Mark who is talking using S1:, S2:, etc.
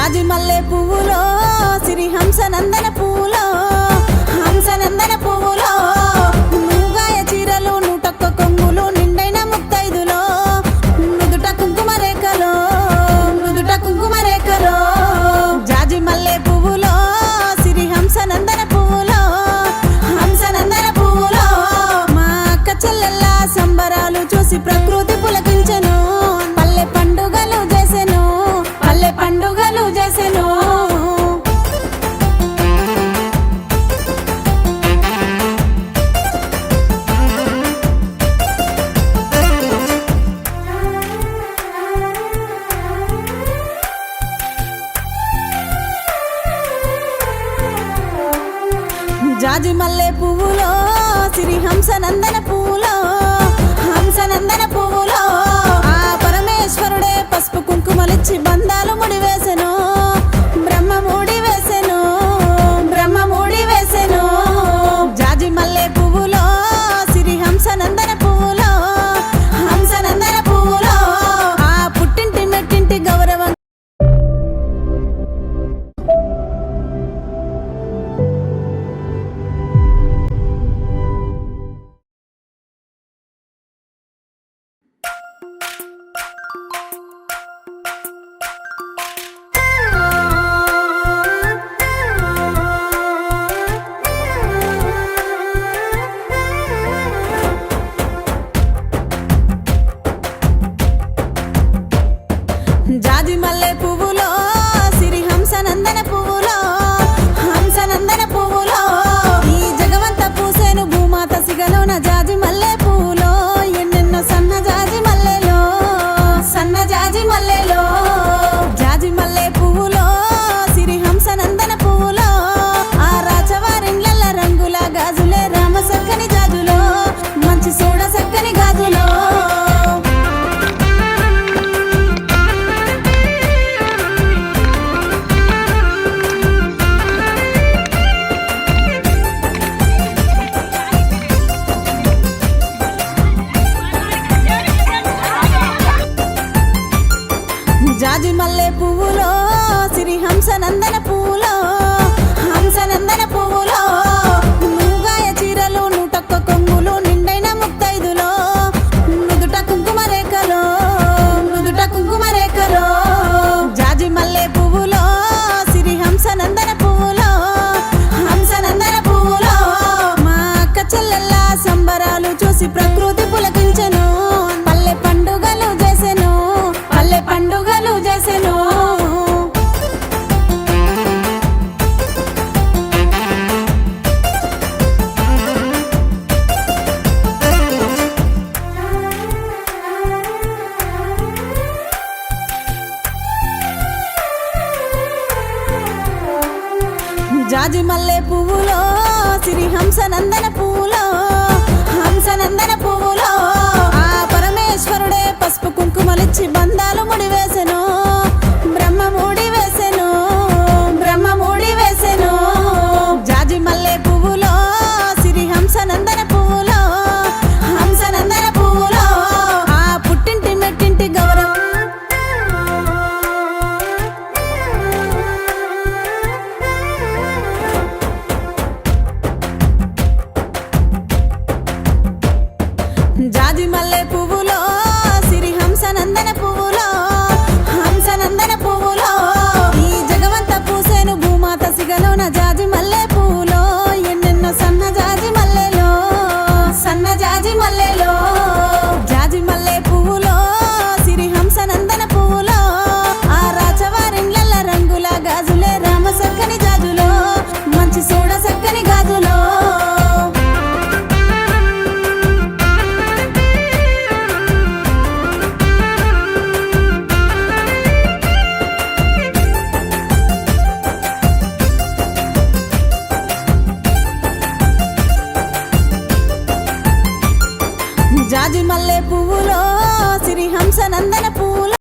S1: జాజి మల్లె పువ్వులో సిరి హంసనందన పువ్వులో హంసనందన పువ్వులో నువ్గాయ చీరలు నూటొక్క కొంగులు నిండైన ముత్తైదులో నుదుట కుంకుమ రేఖలో నుదుట కుంకుమ రేఖలో జాజి మల్లె పువ్వులో సిరి హంసనందన పువ్వులో హంసనందన పువ్వులో మా అక్క చెల్లెల్ల సంబరాలు చూసి ప్రకృతి పులకించెను పల్లె పండుగలు చేసెను పల్లె పండుగలు చేసెను జాజి మల్లె పువ్వులో సిరి హంసనందన పువ్వులో హంసనందన పువ్వులో ఆ పరమేశ్వరుడే పసుపు కుంకుమలిచ్చి బంధాలు ముడివేసెను బ్రహ్మ ముడి వేసెను బ్రహ్మ ముడి వేసెను జాజి మల్లె పువ్వులో సిరి హంసనందన పువ్వులో హంసనందన పువ్వులో ఆ పుట్టింటి మెట్టింటి గౌరవం జాజి మల్లె పువ్వులో సిరి హంసనందన పువ్వులో హంసనందన పువ్వులో ఈ జగవంత పూసేను భూమాత సిగలోన జాజి మల్లె పువ్వులో ఎన్నెన్నో సన్న జాజి మల్లెలో సన్న జాజి మల్లెలో జాజి మల్లె పువ్వులో సిరి హంసనందన పువ్వులో ఆ రాజవారిండ్ల రంగుల గాజులే రామ సక్కని జాజులో మంచి సూడ సక్కని గాజులో జాజి మల్లె పువ్వులో సిరి హంసనందన పువ్వులో హంసనందన పువ్వులో నువ్గాయ చీరలు నూటొక్క కొంగులు నిండైన ముత్తైదులో నుదుట కుంకుమ రేఖలో నుదుట కుంకుమ రేఖలో జాజి మల్లె పువ్వులో సిరి హంసనందన పువ్వులో హంసనందన పువ్వులో మా అక్క చెల్లెల్ల సంబరాలు చూసి ప్రకృతి పులకించెను పల్లె పండుగలు చేసెను పల్లె పండుగలు చేసెను జాజి మల్లె పువ్వులో సిరి హంసనందన పువ్వులో హంసనందన పువ్వులో ఆ పరమేశ్వరుడే పసుపు కుంకుమలిచ్చి బంధాలు ముడివేసెను బ్రహ్మ ముడి వేసెను బ్రహ్మ ముడి వేసెను జాజి మల్లె పువ్వులో సిరి హంసనందన పువ్వులో హంసనందన పువ్వులో ఆ పుట్టింటి మెట్టింటి గౌరవం జాజి మల్లె పువ్వులో సిరి హంసనందన పువ్వులో హంసనందన పువ్వులో ఈ జగవంత పూసేను భూమాత సిగలోన జాజి మల్లె పువ్వులో ఎన్నెన్నో సన్న జాజి మల్లెలో సన్న జాజి మల్లెలో